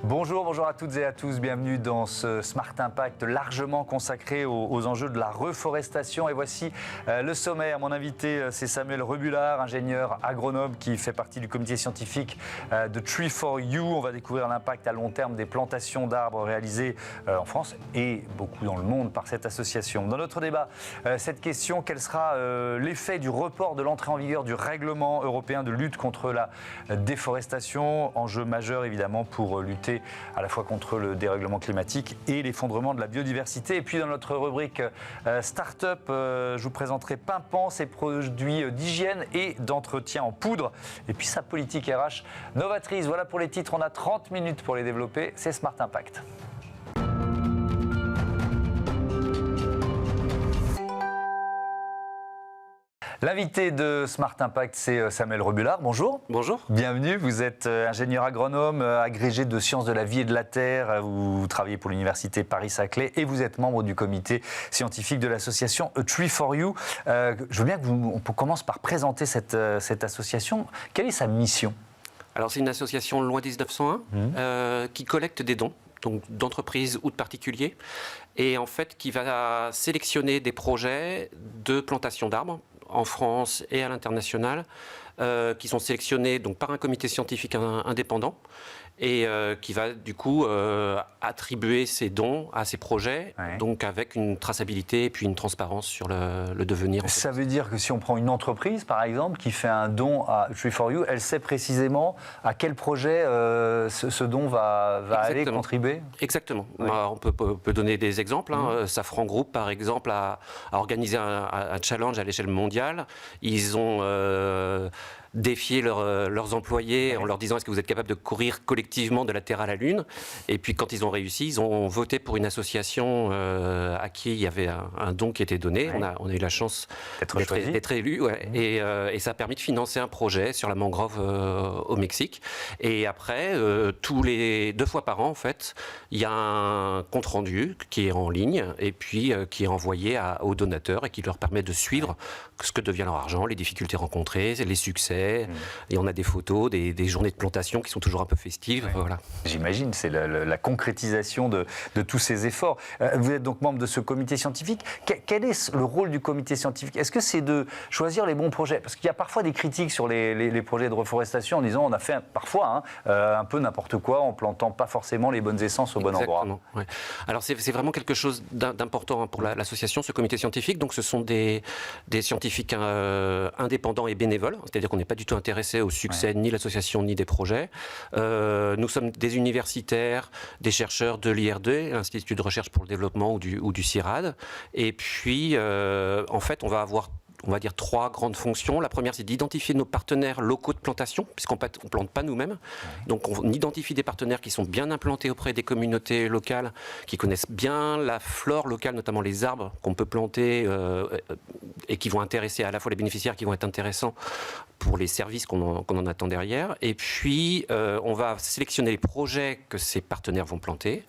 Bonjour à toutes et à tous, bienvenue dans ce Smart Impact largement consacré aux enjeux de la reforestation. Et voici le sommaire. Mon invité, c'est Samuel Rebullard, ingénieur agronome qui fait partie du comité scientifique de Tree4U. On va découvrir l'impact à long terme des plantations d'arbres réalisées en France et beaucoup dans le monde par cette association. Dans notre débat, cette question, quel sera l'effet du report de l'entrée en vigueur du règlement européen de lutte contre la déforestation? Enjeu majeur évidemment pour lutter à la fois contre le dérèglement climatique et l'effondrement de la biodiversité. Et puis dans notre rubrique Start-up, je vous présenterai Pimpan, ses produits d'hygiène et d'entretien en poudre. Et puis sa politique RH novatrice. Voilà pour les titres, on a 30 minutes pour les développer. C'est Smart Impact. L'invité de Smart Impact, c'est Samuel Rebullard. Bonjour. Bonjour. Bienvenue. Vous êtes ingénieur agronome, agrégé de sciences de la vie et de la terre. Vous travaillez pour l'université Paris-Saclay et vous êtes membre du comité scientifique de l'association Tree4U. Je veux bien qu'on commence par présenter cette association. Quelle est sa mission ? Alors c'est une association loi 1901 qui collecte des dons, donc d'entreprises ou de particuliers, et en fait qui va sélectionner des projets de plantation d'arbres en France et à l'international, qui sont sélectionnés donc, par un comité scientifique indépendant et qui va du coup attribuer ces dons à ces projets, donc avec une traçabilité et puis une transparence sur le devenir. Ça veut dire que si on prend une entreprise, par exemple, qui fait un don à Tree4U, elle sait précisément à quel projet ce don va aller contribuer ? Exactement. Oui. On peut donner des exemples. Safran Group, par exemple, a organisé un challenge à l'échelle mondiale. Ils ont défier leurs employés en leur disant est-ce que vous êtes capable de courir collectivement de la Terre à la Lune, et puis quand ils ont réussi, ils ont voté pour une association à qui il y avait un don qui était donné. On a eu la chance d'être élu, et ça a permis de financer un projet sur la mangrove au Mexique. Et après, tous les 2 fois par an, en fait, il y a un compte rendu qui est en ligne et puis qui est envoyé aux donateurs et qui leur permet de suivre ce que devient leur argent, les difficultés rencontrées, les succès. Et on a des photos, des journées de plantation qui sont toujours un peu festives. Voilà. J'imagine, c'est la concrétisation de tous ces efforts. Vous êtes donc membre de ce comité scientifique. Quel est le rôle du comité scientifique ? Est-ce que c'est de choisir les bons projets ? Parce qu'il y a parfois des critiques sur les projets de reforestation en disant on a fait parfois un peu n'importe quoi en plantant pas forcément les bonnes essences au bon endroit. Ouais. Alors c'est vraiment quelque chose d'important pour l'association, ce comité scientifique. Donc ce sont des scientifiques indépendants et bénévoles, c'est-à-dire qu'on n'est pas du tout intéressé au succès ni de l'association ni des projets. Nous sommes des universitaires, des chercheurs de l'IRD, l'Institut de recherche pour le développement ou du CIRAD. Et puis, en fait, on va avoir 3 grandes fonctions. La première, c'est d'identifier nos partenaires locaux de plantation, puisqu'on ne plante pas nous-mêmes. Donc, on identifie des partenaires qui sont bien implantés auprès des communautés locales, qui connaissent bien la flore locale, notamment les arbres qu'on peut planter et qui vont intéresser à la fois les bénéficiaires, qui vont être intéressants pour les services qu'on en attend derrière. Et puis, on va sélectionner les projets que ces partenaires vont planter.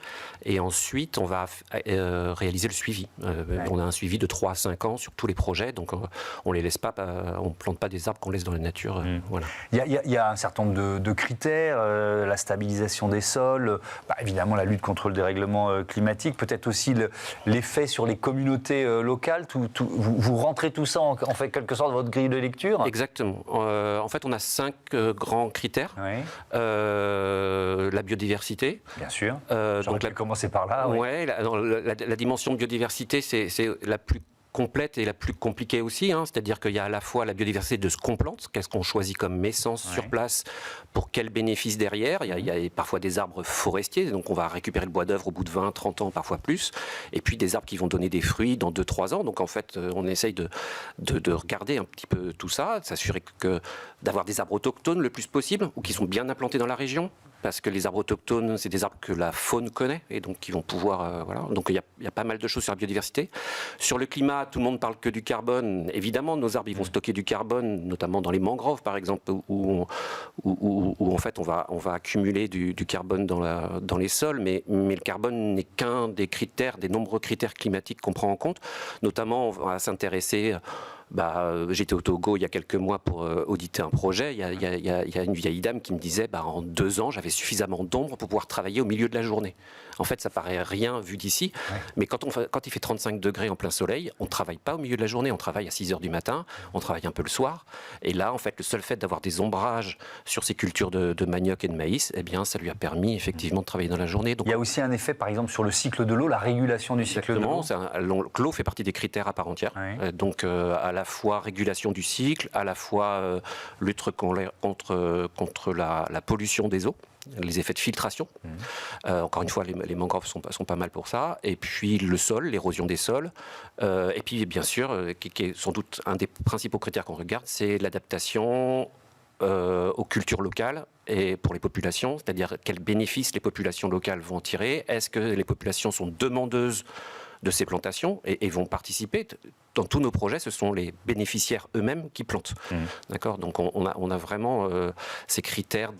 Et ensuite, on va réaliser le suivi. On a un suivi de 3 à 5 ans sur tous les projets. Donc, on les laisse pas, on plante pas des arbres qu'on laisse dans la nature. Voilà. Il y a un certain nombre de critères, la stabilisation des sols, évidemment la lutte contre le dérèglement climatique, peut-être aussi l'effet sur les communautés locales. Vous rentrez tout ça en fait quelque sorte dans votre grille de lecture ? Exactement. En fait, on a 5 grands critères. La biodiversité. Bien sûr. Donc, commencer par là. La dimension biodiversité, c'est la plus complète et la plus compliquée aussi, c'est-à-dire qu'il y a à la fois la biodiversité de ce qu'on plante, qu'est-ce qu'on choisit comme essence sur place, pour quel bénéfice derrière. Il y a parfois des arbres forestiers, donc on va récupérer le bois d'œuvre au bout de 20, 30 ans, parfois plus, et puis des arbres qui vont donner des fruits dans 2-3 ans. Donc en fait, on essaye de regarder un petit peu tout ça, de s'assurer d'avoir des arbres autochtones le plus possible, ou qui sont bien implantés dans la région. Parce que les arbres autochtones, c'est des arbres que la faune connaît et donc qui vont pouvoir... Donc il y a pas mal de choses sur la biodiversité. Sur le climat, tout le monde parle que du carbone. Évidemment, nos arbres, ils vont stocker du carbone, notamment dans les mangroves, par exemple, où en fait, on va accumuler du carbone dans les sols. Mais le carbone n'est qu'un des nombreux critères climatiques qu'on prend en compte. Notamment, on va s'intéresser J'étais au Togo il y a quelques mois pour auditer un projet. Il y a une vieille dame qui me disait en 2 ans, j'avais suffisamment d'ombre pour pouvoir travailler au milieu de la journée. En fait, ça paraît rien vu d'ici, mais quand il fait 35 degrés en plein soleil, on ne travaille pas au milieu de la journée. On travaille à 6 heures du matin, on travaille un peu le soir. Et là, en fait, le seul fait d'avoir des ombrages sur ces cultures de manioc et de maïs, eh bien, ça lui a permis effectivement de travailler dans la journée. Donc, il y a aussi un effet, par exemple, sur le cycle de l'eau, la régulation du cycle de l'eau. L'eau fait partie des critères à part entière. Donc, à la fois régulation du cycle, à la fois lutte contre la pollution des eaux, les effets de filtration. Encore une fois, les mangroves sont pas mal pour ça. Et puis le sol, l'érosion des sols. Et puis bien sûr, qui est sans doute un des principaux critères qu'on regarde, c'est l'adaptation aux cultures locales et pour les populations, c'est-à-dire quels bénéfices les populations locales vont en tirer. Est-ce que les populations sont demandeuses de ces plantations et vont participer. Dans tous nos projets, ce sont les bénéficiaires eux-mêmes qui plantent. D'accord ? Donc on a vraiment ces critères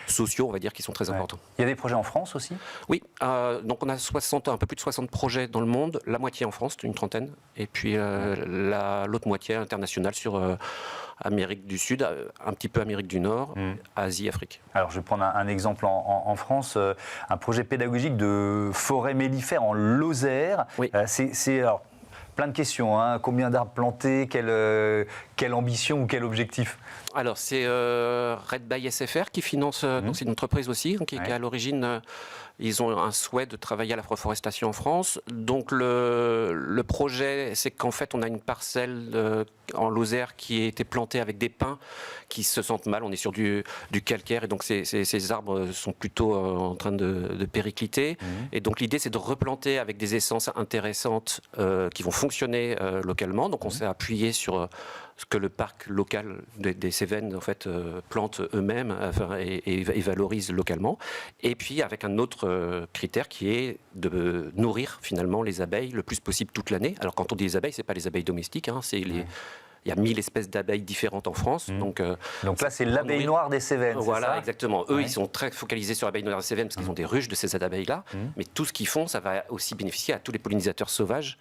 sociaux, on va dire, qui sont très importants. Il y a des projets en France aussi ? Oui, donc on a un peu plus de 60 projets dans le monde, la moitié en France, une trentaine, et puis l'autre moitié internationale sur Amérique du Sud, un petit peu Amérique du Nord, Asie, Afrique. Alors je vais prendre un exemple en France, un projet pédagogique de forêt mellifère en Lozère. Oui. C'est alors, plein de questions, hein. Combien d'arbres plantés, quelle ambition ou quel objectif ? Alors c'est Red by SFR qui finance, donc c'est une entreprise aussi, qui est à l'origine, ils ont un souhait de travailler à la reforestation en France. Donc le projet, c'est qu'en fait on a une parcelle en Lozère qui a été plantée avec des pins qui se sentent mal, on est sur du calcaire et donc ces arbres sont plutôt en train de péricliter. Et donc l'idée c'est de replanter avec des essences intéressantes qui vont fonctionner localement. Donc on s'est appuyé sur ce que le parc local des Cévennes en fait, plante eux-mêmes et valorise localement. Et puis avec un autre critère qui est de nourrir finalement les abeilles le plus possible toute l'année. Alors quand on dit les abeilles, c'est pas les abeilles domestiques, hein, c'est il y a 1000 espèces d'abeilles différentes en France. Donc là, c'est l'abeille noire des Cévennes. Voilà, c'est ça ? exactement. Eux, ils sont très focalisés sur l'abeille noire des Cévennes parce qu'ils ont des ruches de ces abeilles-là. Mais tout ce qu'ils font, ça va aussi bénéficier à tous les pollinisateurs sauvages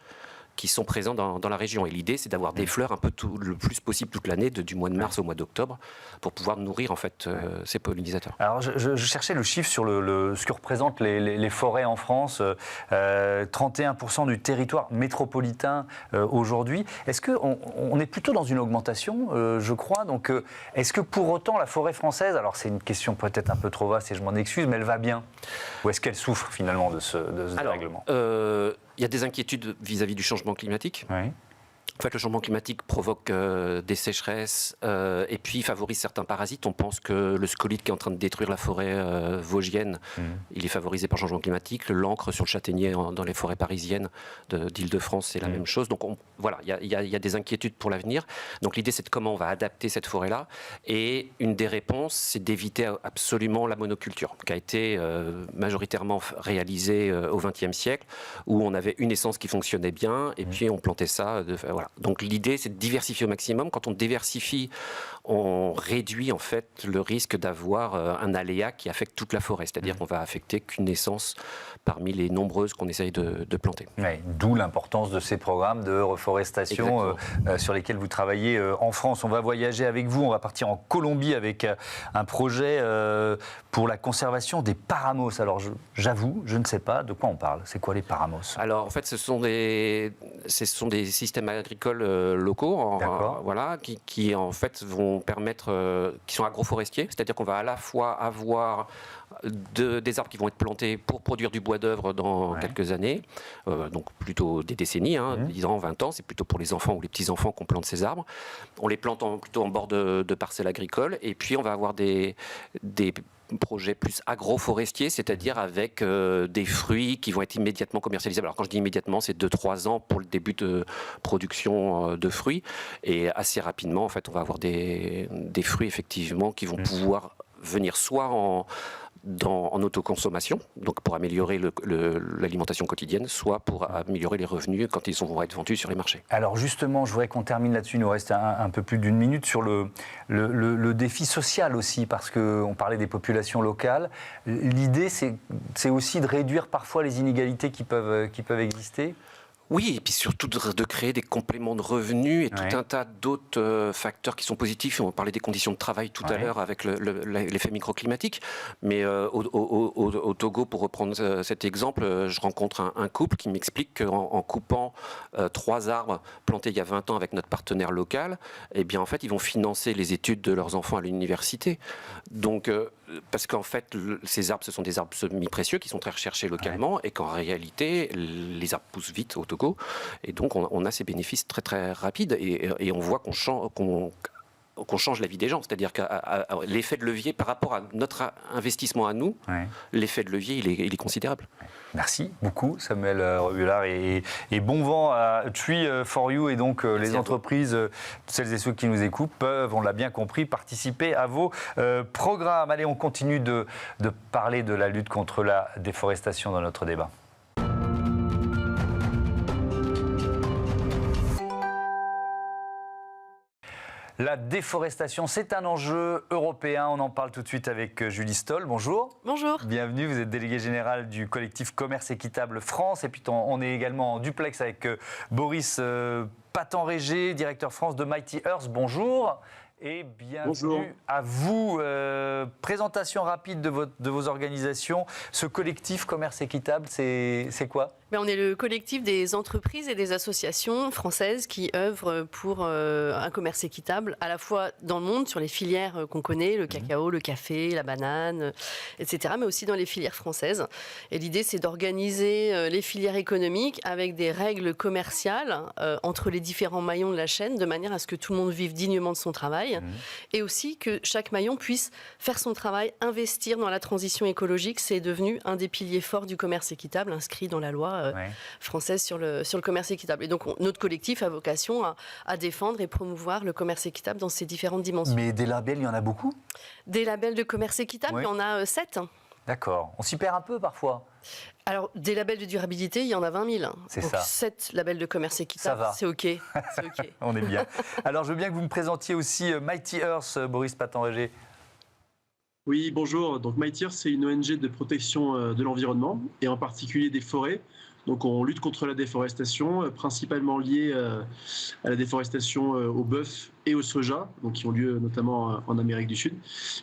qui sont présents dans la région. Et l'idée, c'est d'avoir des fleurs un peu le plus possible toute l'année, du mois de mars au mois d'octobre, pour pouvoir nourrir en fait ces pollinisateurs. Alors, je cherchais le chiffre sur ce que représentent les forêts en France. 31% du territoire métropolitain aujourd'hui. Est-ce qu'on est plutôt dans une augmentation, je crois. Donc, est-ce que pour autant la forêt française, alors c'est une question peut-être un peu trop vaste et je m'en excuse, mais elle va bien ? Ou est-ce qu'elle souffre finalement de ce dérèglement ? Il y a des inquiétudes vis-à-vis du changement climatique. Oui. En fait, le changement climatique provoque des sécheresses et puis favorise certains parasites. On pense que le scolyte qui est en train de détruire la forêt vosgienne, il est favorisé par le changement climatique. L'encre sur le châtaignier dans les forêts parisiennes d'Île-de-France, c'est la même chose. Donc voilà, il y a des inquiétudes pour l'avenir. Donc l'idée, c'est de comment on va adapter cette forêt-là. Et une des réponses, c'est d'éviter absolument la monoculture, qui a été majoritairement réalisée au XXe siècle, où on avait une essence qui fonctionnait bien, et puis on plantait ça. Voilà. Donc l'idée, c'est de diversifier au maximum. Quand on diversifie, on réduit en fait le risque d'avoir un aléa qui affecte toute la forêt. C'est-à-dire qu'on va affecter qu'une essence parmi les nombreuses qu'on essaye de planter. Ouais, d'où l'importance de ces programmes de reforestation sur lesquels vous travaillez en France. On va voyager avec vous, on va partir en Colombie avec un projet pour la conservation des paramos. Alors j'avoue, je ne sais pas de quoi on parle. C'est quoi les paramos ? Alors en fait, ce sont des systèmes agricoles locaux, voilà, qui en fait vont permettre, qui sont agroforestiers, c'est-à-dire qu'on va à la fois avoir des arbres qui vont être plantés pour produire du bois d'œuvre dans quelques années, donc plutôt des décennies, 10 ans, 20 ans, c'est plutôt pour les enfants ou les petits-enfants qu'on plante ces arbres. On les plante plutôt en bord de parcelles agricoles, et puis on va avoir des projets plus agroforestiers, c'est-à-dire avec des fruits qui vont être immédiatement commercialisables. Alors quand je dis immédiatement, c'est 2-3 ans pour le début de production de fruits, et assez rapidement, en fait, on va avoir des fruits effectivement qui vont pouvoir venir soit en autoconsommation, donc pour améliorer l'alimentation quotidienne, soit pour améliorer les revenus quand ils vont être vendus sur les marchés. Alors justement, je voudrais qu'on termine là-dessus, il nous reste un peu plus d'une minute, sur le défi social aussi, parce qu'on parlait des populations locales. L'idée, c'est aussi de réduire parfois les inégalités qui peuvent exister. Oui, et puis surtout de créer des compléments de revenus et tout un tas d'autres facteurs qui sont positifs. On parlait des conditions de travail tout à l'heure avec l'effet microclimatique. Mais au Togo, pour reprendre cet exemple, je rencontre un couple qui m'explique qu'en coupant 3 arbres plantés il y a 20 ans avec notre partenaire local, eh bien, en fait, ils vont financer les études de leurs enfants à l'université. Donc, parce qu'en fait, ces arbres, ce sont des arbres semi-précieux qui sont très recherchés localement et qu'en réalité, les arbres poussent vite au Togo. Et donc, on a ces bénéfices très, très rapides et on voit qu'on change la vie des gens. C'est-à-dire que l'effet de levier, par rapport à notre investissement à nous, l'effet de levier, il est considérable. Merci beaucoup, Samuel Rebullard. Et bon vent à Tree for You. Et donc, les entreprises, celles et ceux qui nous écoutent, peuvent, on l'a bien compris, participer à vos programmes. Allez, on continue de parler de la lutte contre la déforestation dans notre débat. La déforestation, c'est un enjeu européen. On en parle tout de suite avec Julie Stoll. Bonjour. Bonjour. Bienvenue, vous êtes déléguée générale du collectif Commerce Équitable France. Et puis on est également en duplex avec Boris Paton-Régé, directeur France de Mighty Earth. Bonjour. Et bienvenue à vous. Présentation rapide de vos organisations. Ce collectif Commerce Équitable, c'est quoi ? On est le collectif des entreprises et des associations françaises qui œuvrent pour un commerce équitable, à la fois dans le monde, sur les filières qu'on connaît, le cacao, le café, la banane, etc., mais aussi dans les filières françaises. Et l'idée, c'est d'organiser les filières économiques avec des règles commerciales entre les différents maillons de la chaîne, de manière à ce que tout le monde vive dignement de son travail, et aussi que chaque maillon puisse faire son travail, investir dans la transition écologique. C'est devenu un des piliers forts du commerce équitable, inscrit dans la loi française sur le commerce équitable. Et donc, notre collectif a vocation à défendre et promouvoir le commerce équitable dans ses différentes dimensions. Mais des labels, il y en a beaucoup ? Des labels de commerce équitable, il y en a 7. D'accord. On s'y perd un peu parfois. Alors, des labels de durabilité, il y en a 20 000. C'est donc, ça. 7 labels de commerce équitable, c'est OK. C'est OK. On est bien. Alors, je veux bien que vous me présentiez aussi Mighty Earth, Boris Paton-Régé. Oui, bonjour. Donc Mighty Earth, c'est une ONG de protection de l'environnement et en particulier des forêts. Donc on lutte contre la déforestation, principalement liée à la déforestation au bœuf et au soja, donc qui ont lieu notamment en Amérique du Sud,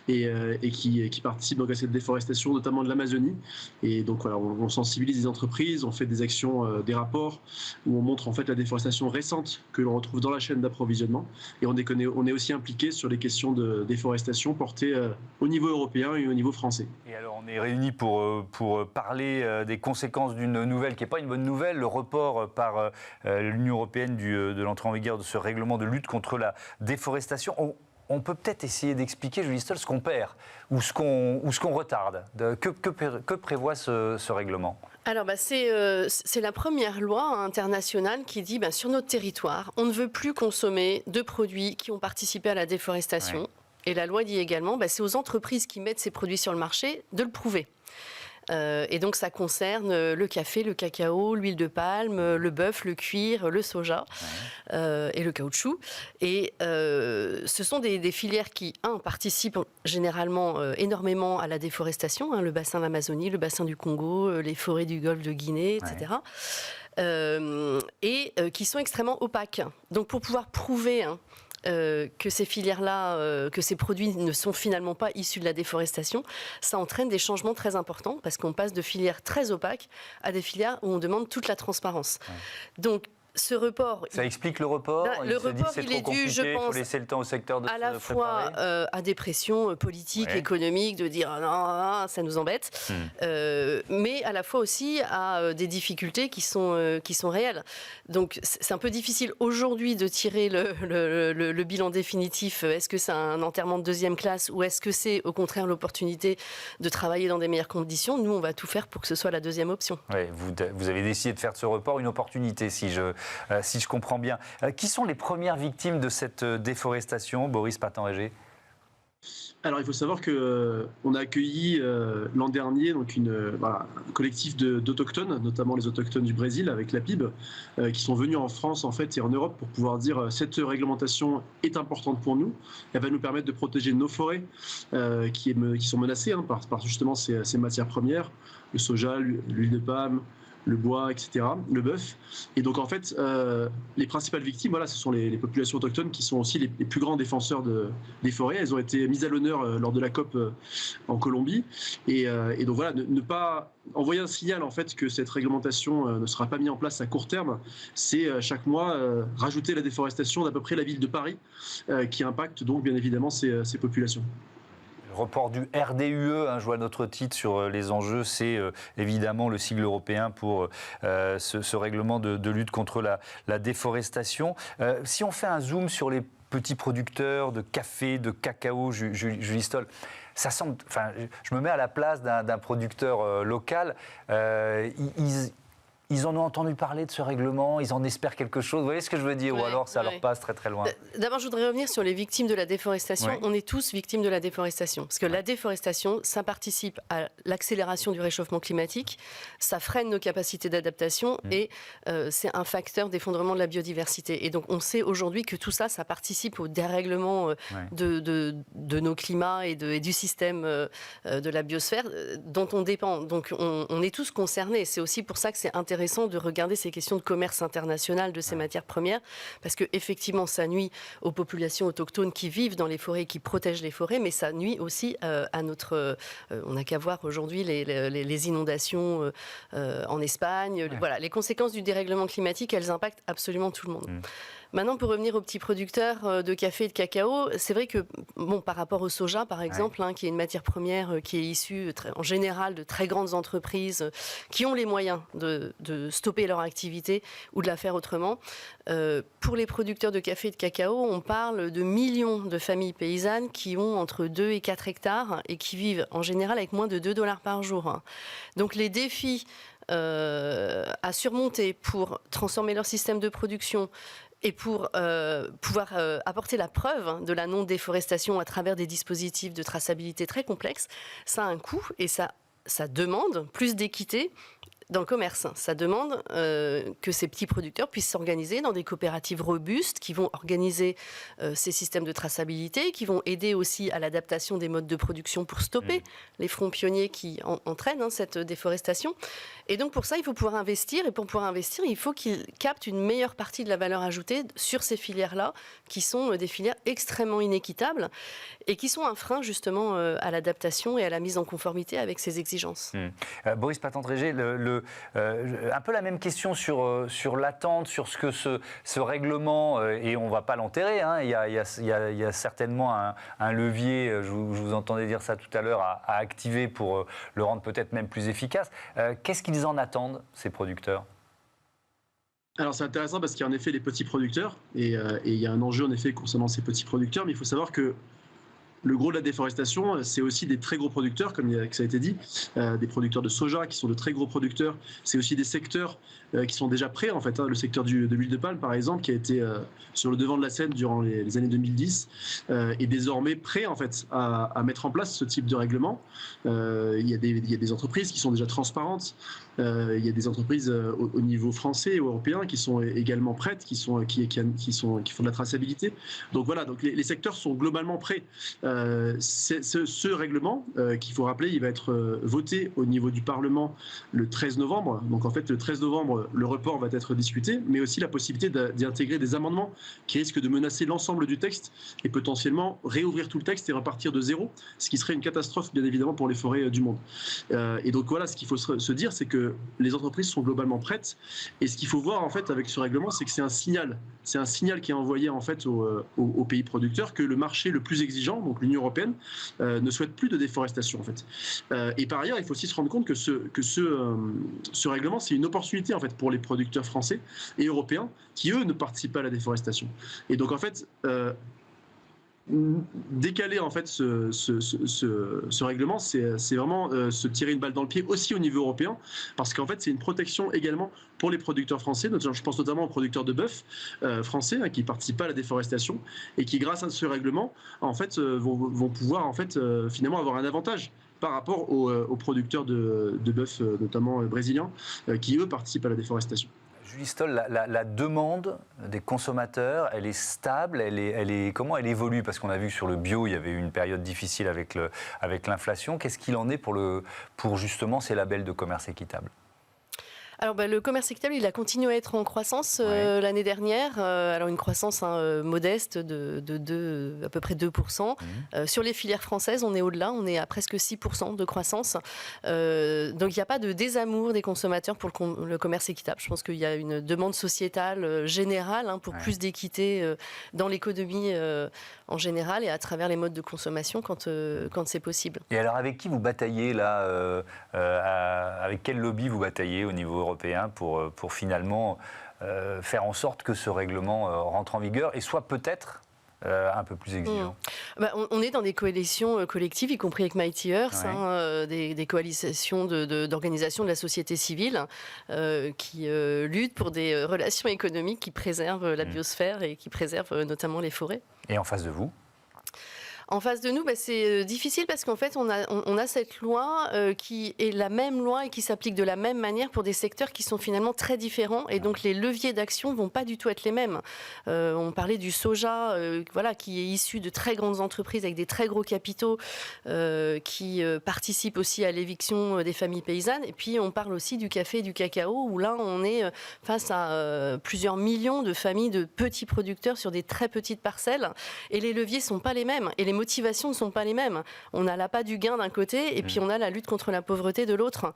et qui participent donc à cette déforestation, notamment de l'Amazonie. Et donc voilà, on sensibilise les entreprises, on fait des actions, des rapports où on montre en fait la déforestation récente que l'on retrouve dans la chaîne d'approvisionnement. Et on est aussi impliqué sur les questions de déforestation portées au niveau européen et au niveau français. Et alors on est réunis pour parler des conséquences d'une nouvelle qui n'est pas une bonne nouvelle, le report par l'Union européenne de l'entrée en vigueur de ce règlement de lutte contre la déforestation. On peut peut-être essayer d'expliquer, Julie Stoll, ce qu'on perd ou ce qu'on retarde. Que prévoit ce règlement ? Alors, c'est la première loi internationale qui dit sur notre territoire, on ne veut plus consommer de produits qui ont participé à la déforestation. Ouais. Et la loi dit également, c'est aux entreprises qui mettent ces produits sur le marché de le prouver. Et donc ça concerne le café, le cacao, l'huile de palme, le bœuf, le cuir, le soja et le caoutchouc. Et ce sont des filières qui, participent généralement énormément à la déforestation, le bassin de l'Amazonie, le bassin du Congo, les forêts du golfe de Guinée, etc. Et qui sont extrêmement opaques. Donc pour pouvoir prouver que ces filières-là, que ces produits ne sont finalement pas issus de la déforestation, ça entraîne des changements très importants parce qu'on passe de filières très opaques à des filières où on demande toute la transparence. Ouais. Donc, ce report... Ça explique le report. Le report, il est dû, je pense, faut laisser le temps au secteur de à la fois à des pressions politiques, économiques, de dire non, ça nous embête, mais à la fois aussi à des difficultés qui sont réelles. Donc c'est un peu difficile aujourd'hui de tirer le bilan définitif. Est-ce que c'est un enterrement de deuxième classe ou est-ce que c'est au contraire l'opportunité de travailler dans des meilleures conditions ? Nous, on va tout faire pour que ce soit la deuxième option. Oui, vous avez décidé de faire de ce report une opportunité, si je comprends bien. Qui sont les premières victimes de cette déforestation, Boris Paton-Régé ? Alors, il faut savoir qu'on a accueilli l'an dernier donc un collectif d'autochtones, notamment les autochtones du Brésil avec la PIB, qui sont venus en France en fait, et en Europe pour pouvoir dire cette réglementation est importante pour nous. Elle va nous permettre de protéger nos forêts qui sont menacées par justement ces matières premières, le soja, l'huile de palme, le bois, etc., le bœuf. Et donc en fait, les principales victimes, voilà, ce sont les populations autochtones qui sont aussi les plus grands défenseurs des forêts. Elles ont été mises à l'honneur lors de la COP en Colombie. Et donc voilà, ne pas envoyer un signal en fait que cette réglementation ne sera pas mise en place à court terme, c'est chaque mois rajouter la déforestation d'à peu près la ville de Paris, qui impacte donc bien évidemment ces populations. Le report du RDUE, je vois notre titre sur les enjeux, c'est évidemment le sigle européen pour ce règlement de lutte contre la déforestation. Si on fait un zoom sur les petits producteurs de café, de cacao, Julie Stoll, ça semble, enfin, je me mets à la place d'un producteur local. Ils en ont entendu parler de ce règlement, ils en espèrent quelque chose. Vous voyez ce que je veux dire? Ou alors ça leur passe très très loin? D'abord, je voudrais revenir sur les victimes de la déforestation. Ouais. On est tous victimes de la déforestation. Parce que la déforestation, ça participe à l'accélération du réchauffement climatique, ça freine nos capacités d'adaptation et c'est un facteur d'effondrement de la biodiversité. Et donc, on sait aujourd'hui que tout ça, ça participe au dérèglement de nos climats et du système de la biosphère dont on dépend. Donc, on est tous concernés. C'est aussi pour ça que c'est intéressant de regarder ces questions de commerce international de ces matières premières, parce que effectivement ça nuit aux populations autochtones qui vivent dans les forêts et qui protègent les forêts, mais ça nuit aussi à notre... on n'a qu'à voir aujourd'hui les inondations en Espagne. Voilà, les conséquences du dérèglement climatique, elles impactent absolument tout le monde. Maintenant, pour revenir aux petits producteurs de café et de cacao, c'est vrai que, bon, par rapport au soja, par exemple, qui est une matière première qui est issue en général de très grandes entreprises qui ont les moyens de stopper leur activité ou de la faire autrement. Pour les producteurs de café et de cacao, on parle de millions de familles paysannes qui ont entre 2 et 4 hectares et qui vivent en général avec moins de $2 par jour. Donc les défis à surmonter pour transformer leur système de production et pour pouvoir apporter la preuve de la non-déforestation à travers des dispositifs de traçabilité très complexes, ça a un coût et ça demande plus d'équité dans le commerce. Ça demande que ces petits producteurs puissent s'organiser dans des coopératives robustes qui vont organiser ces systèmes de traçabilité, qui vont aider aussi à l'adaptation des modes de production pour stopper les fronts pionniers qui entraînent cette déforestation. Et donc pour ça, il faut pouvoir investir. Et pour pouvoir investir, il faut qu'ils captent une meilleure partie de la valeur ajoutée sur ces filières-là, qui sont des filières extrêmement inéquitables et qui sont un frein justement à l'adaptation et à la mise en conformité avec ces exigences. Boris Patandrégé, un peu la même question sur l'attente, sur ce que ce règlement, et on ne va pas l'enterrer, il y a certainement un levier, je vous entendais dire ça tout à l'heure, à activer pour le rendre peut-être même plus efficace. Qu'est-ce qu'ils en attendent, ces producteurs ? Alors c'est intéressant parce qu'il y a en effet les petits producteurs et il y a un enjeu en effet concernant ces petits producteurs, mais il faut savoir que le gros de la déforestation, c'est aussi des très gros producteurs, comme ça a été dit, des producteurs de soja qui sont de très gros producteurs. C'est aussi des secteurs qui sont déjà prêts, en fait. Le secteur de l'huile de palme, par exemple, qui a été sur le devant de la scène durant les années 2010, est désormais prêt, en fait, à mettre en place ce type de règlement. Il y a des entreprises qui sont déjà transparentes. Il y a des entreprises au niveau français et européen qui sont également prêtes, qui font de la traçabilité. Donc voilà, donc les secteurs sont globalement prêts. Ce règlement, qu'il faut rappeler, il va être voté au niveau du Parlement le 13 novembre. Donc en fait, le 13 novembre, le report va être discuté, mais aussi la possibilité d'y intégrer des amendements qui risquent de menacer l'ensemble du texte et potentiellement réouvrir tout le texte et repartir de zéro, ce qui serait une catastrophe, bien évidemment, pour les forêts du monde. Et donc voilà, ce qu'il faut se dire, c'est que les entreprises sont globalement prêtes. Et ce qu'il faut voir, en fait, avec ce règlement, c'est que c'est un signal. C'est un signal qui est envoyé, en fait, aux pays producteurs que le marché le plus exigeant, donc l'Union européenne, ne souhaite plus de déforestation, en fait. Et par ailleurs, il faut aussi se rendre compte que ce règlement, c'est une opportunité, en fait, pour les producteurs français et européens qui, eux, ne participent pas à la déforestation. Et donc, en fait, décaler en fait ce règlement, c'est vraiment se tirer une balle dans le pied aussi au niveau européen, parce qu'en fait c'est une protection également pour les producteurs français. Je pense notamment aux producteurs de bœuf français qui ne participent pas à la déforestation et qui, grâce à ce règlement, en fait vont pouvoir en fait finalement avoir un avantage par rapport aux producteurs de bœuf, notamment brésiliens, qui eux participent à la déforestation. Julie Stoll, la demande des consommateurs, elle est stable, comment elle évolue? Parce qu'on a vu que sur le bio, il y avait eu une période difficile avec l'inflation. Qu'est-ce qu'il en est pour justement ces labels de commerce équitable? Alors le commerce équitable, il a continué à être en croissance l'année dernière. Alors une croissance modeste de à peu près 2%. Sur les filières françaises, on est au-delà, on est à presque 6% de croissance. Donc il n'y a pas de désamour des consommateurs pour le commerce équitable. Je pense qu'il y a une demande sociétale générale pour plus d'équité dans l'économie en général et à travers les modes de consommation quand c'est possible. Et alors avec qui vous bataillez là avec quel lobby vous bataillez au niveau européen pour finalement faire en sorte que ce règlement rentre en vigueur et soit peut-être un peu plus exigeant? On est dans des coalitions collectives, y compris avec Mighty Earth, des coalitions d'organisations de la société civile qui luttent pour des relations économiques qui préservent la biosphère et qui préservent notamment les forêts. Et en face de vous? En face de nous, c'est difficile parce qu'en fait, on a cette loi qui est la même loi et qui s'applique de la même manière pour des secteurs qui sont finalement très différents. Et donc, les leviers d'action ne vont pas du tout être les mêmes. On parlait du soja, qui est issu de très grandes entreprises avec des très gros capitaux qui participent aussi à l'éviction des familles paysannes. Et puis, on parle aussi du café et du cacao, où là, on est face à plusieurs millions de familles de petits producteurs sur des très petites parcelles. Et les leviers ne sont pas les mêmes. Et les motivations ne sont pas les mêmes. On a l'appât du gain d'un côté et puis on a la lutte contre la pauvreté de l'autre.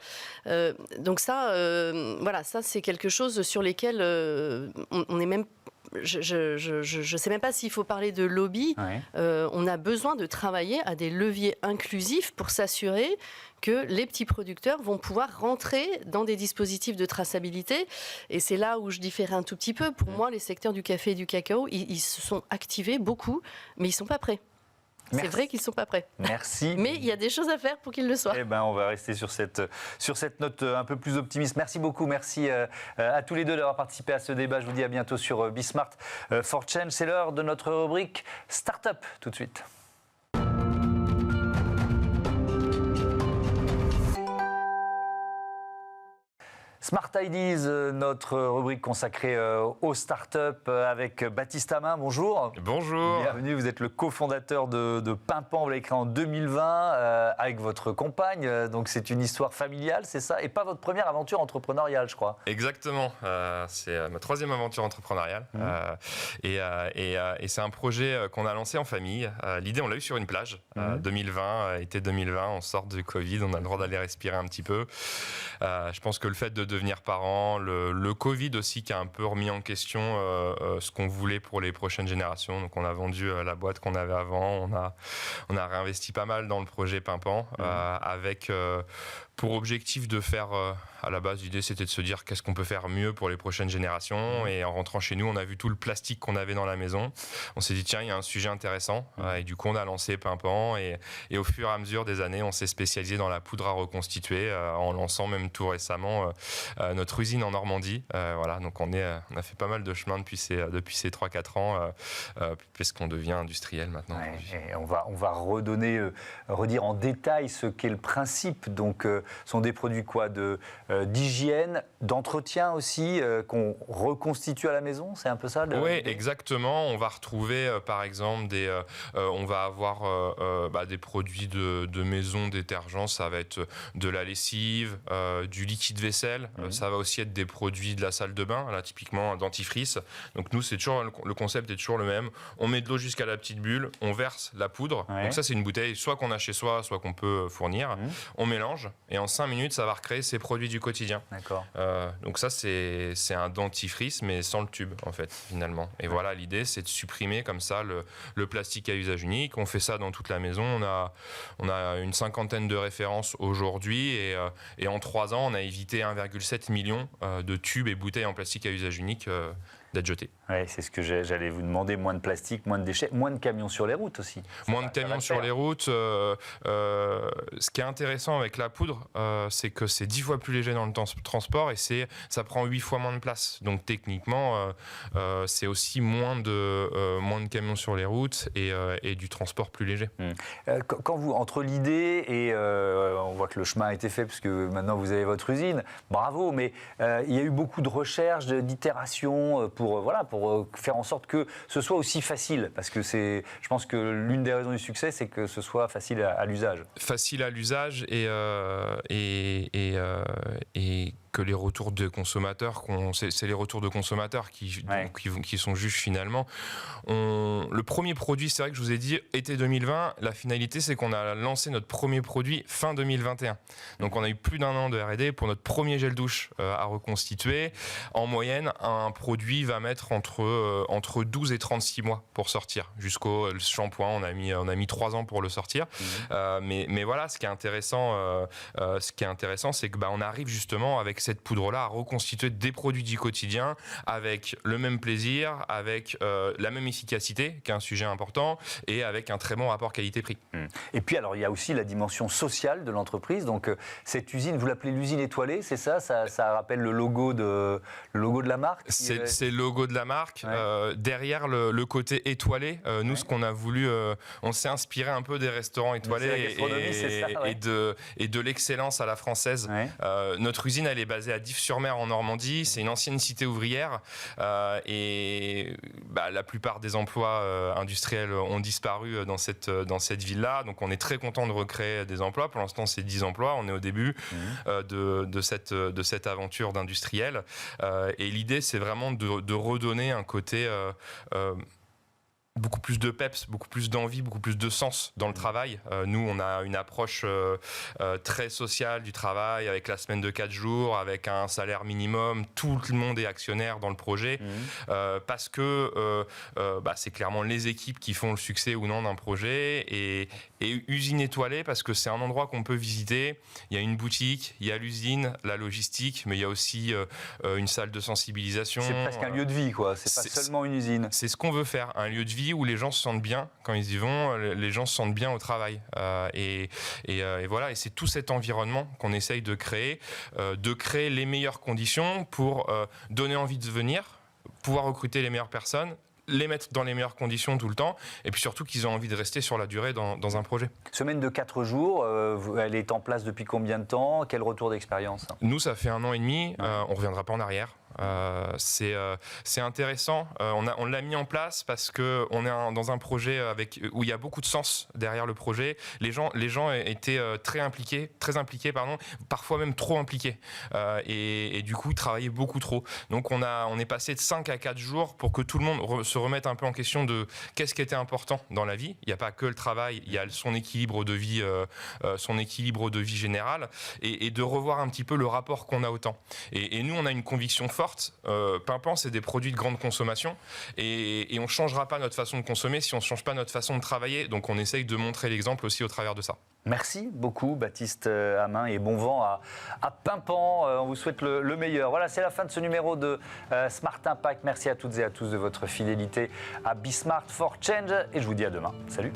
Donc ça, ça c'est quelque chose sur lesquels on est même... Je ne sais même pas s'il faut parler de lobby. On a besoin de travailler à des leviers inclusifs pour s'assurer que les petits producteurs vont pouvoir rentrer dans des dispositifs de traçabilité. Et c'est là où je différais un tout petit peu. Pour moi, les secteurs du café et du cacao, ils se sont activés beaucoup, mais ils ne sont pas prêts. C'est vrai qu'ils ne sont pas prêts. Merci. Mais il y a des choses à faire pour qu'ils le soient. On va rester sur cette note un peu plus optimiste. Merci beaucoup. Merci à tous les deux d'avoir participé à ce débat. Je vous dis à bientôt sur Bismart for Change. C'est l'heure de notre rubrique Startup tout de suite. Smart Ideas, notre rubrique consacrée aux startups avec Baptiste Amin. Bonjour. Bonjour. Bienvenue, vous êtes le cofondateur de Pimpan, vous l'avez créé en 2020 avec votre compagne. Donc c'est une histoire familiale, c'est ça? Et pas votre première aventure entrepreneuriale, je crois. Exactement. C'est ma troisième aventure entrepreneuriale. Et c'est un projet qu'on a lancé en famille. L'idée, on l'a eu sur une plage. 2020, été 2020, on sort du Covid, on a le droit d'aller respirer un petit peu. Je pense que le fait de devenir parent, le Covid aussi qui a un peu remis en question ce qu'on voulait pour les prochaines générations. Donc on a vendu la boîte qu'on avait avant, on a réinvesti pas mal dans le projet Pimpan avec pour objectif de faire, à la base l'idée c'était de se dire qu'est-ce qu'on peut faire mieux pour les prochaines générations, et en rentrant chez nous on a vu tout le plastique qu'on avait dans la maison, on s'est dit tiens il y a un sujet intéressant, et du coup on a lancé Pimpan, et au fur et à mesure des années on s'est spécialisé dans la poudre à reconstituer en lançant même tout récemment notre usine en Normandie. Donc on a fait pas mal de chemin depuis ces 3-4 ans puisqu'on devient industriel maintenant. Et on va redire en détail ce qu'est le principe. Donc ce sont des produits d'hygiène, d'entretien aussi, qu'on reconstitue à la maison, c'est un peu ça? Oui, exactement. On va retrouver par exemple on va avoir des produits de maison, détergents, ça va être de la lessive, du liquide vaisselle, ça va aussi être des produits de la salle de bain, là typiquement un dentifrice. Donc nous, c'est toujours le concept est toujours le même. On met de l'eau jusqu'à la petite bulle, on verse la poudre. Donc ça, c'est une bouteille soit qu'on a chez soi, soit qu'on peut fournir. On mélange et en 5 minutes, ça va recréer ses produits du quotidien. D'accord. Donc ça, c'est un dentifrice, mais sans le tube, en fait, finalement. Et voilà, l'idée, c'est de supprimer comme ça le plastique à usage unique. On fait ça dans toute la maison. On a une 50aine de références aujourd'hui, et en 3 ans, on a évité 1,7 million de tubes et bouteilles en plastique à usage unique d'être jetés. Oui, c'est ce que j'allais vous demander. Moins de plastique, moins de déchets, moins de camions sur les routes aussi. Moins de camions sur les routes. Ce qui est intéressant avec la poudre, c'est que c'est 10 fois plus léger dans le transport, et ça prend 8 fois moins de place. Donc techniquement, c'est aussi moins de camions sur les routes et du transport plus léger. Quand vous, entre l'idée et on voit que le chemin a été fait puisque maintenant vous avez votre usine, bravo, mais il y a eu beaucoup de recherches, d'itérations pour faire en sorte que ce soit aussi facile? Parce que je pense que l'une des raisons du succès, c'est que ce soit facile à l'usage. Facile à l'usage et que les retours de consommateurs, c'est les retours de consommateurs qui sont juges finalement. Le premier produit, c'est vrai que je vous ai dit, été 2020, la finalité c'est qu'on a lancé notre premier produit fin 2021. Donc on a eu plus d'1 an de R&D pour notre premier gel douche à reconstituer. En moyenne, un produit va mettre entre 12 et 36 mois pour sortir. Jusqu'au shampoing, on a mis 3 ans pour le sortir. Mais voilà, ce qui est intéressant, c'est que on arrive justement avec cette poudre-là à reconstituer des produits du quotidien avec le même plaisir, avec la même efficacité, qui est un sujet important, et avec un très bon rapport qualité-prix. Et puis alors il y a aussi la dimension sociale de l'entreprise. Donc cette usine, vous l'appelez l'usine étoilée, c'est ça? Ça rappelle le logo de la marque? C'est le logo de la marque. Derrière le côté étoilé, nous ce qu'on a voulu, on s'est inspiré un peu des restaurants étoilés et de l'excellence à la française. Notre usine, elle est basée à Dives-sur-Mer en Normandie. C'est une ancienne cité ouvrière et la plupart des emplois industriels ont disparu dans cette ville-là. Donc on est très content de recréer des emplois. Pour l'instant, c'est 10 emplois. On est au début de cette aventure d'industriel. Et l'idée, c'est vraiment de redonner un côté beaucoup plus de peps, beaucoup plus d'envie, beaucoup plus de sens dans le travail. Nous, on a une approche très sociale du travail, avec la semaine de 4 jours, avec un salaire minimum. Tout le monde est actionnaire dans le projet, parce que c'est clairement les équipes qui font le succès ou non d'un projet. Et usine étoilée, parce que c'est un endroit qu'on peut visiter. Il y a une boutique, il y a l'usine, la logistique, mais il y a aussi une salle de sensibilisation. C'est presque un lieu de vie, quoi. C'est pas seulement une usine. C'est ce qu'on veut faire, un lieu de vie où les gens se sentent bien quand ils y vont, les gens se sentent bien au travail. Et voilà, et c'est tout cet environnement qu'on essaye de créer les meilleures conditions pour donner envie de venir, pouvoir recruter les meilleures personnes, les mettre dans les meilleures conditions tout le temps, et puis surtout qu'ils ont envie de rester sur la durée dans un projet. Semaine de 4 jours, elle est en place depuis combien de temps? Quel retour d'expérience? Nous, ça fait 1 an et demi, on ne reviendra pas en arrière. C'est intéressant. On l'a mis en place parce qu'on est dans un projet où il y a beaucoup de sens derrière le projet. Les gens étaient très impliqués, parfois même trop impliqués. Et du coup, ils travaillaient beaucoup trop. Donc on est passé de 5 à 4 jours pour que tout le monde se remette un peu en question de qu'est-ce qui était important dans la vie. Il n'y a pas que le travail, il y a son équilibre de vie général, et de revoir un petit peu le rapport qu'on a au temps. Et nous, on a une conviction forte. Pimpan, c'est des produits de grande consommation, et on ne changera pas notre façon de consommer si on ne change pas notre façon de travailler. Donc on essaye de montrer l'exemple aussi au travers de ça. Merci beaucoup Baptiste Hammin, et bon vent à Pimpan. On vous souhaite le meilleur. Voilà, c'est la fin de ce numéro de Smart Impact. Merci à toutes et à tous de votre fidélité à Be Smart for Change, et je vous dis à demain. Salut.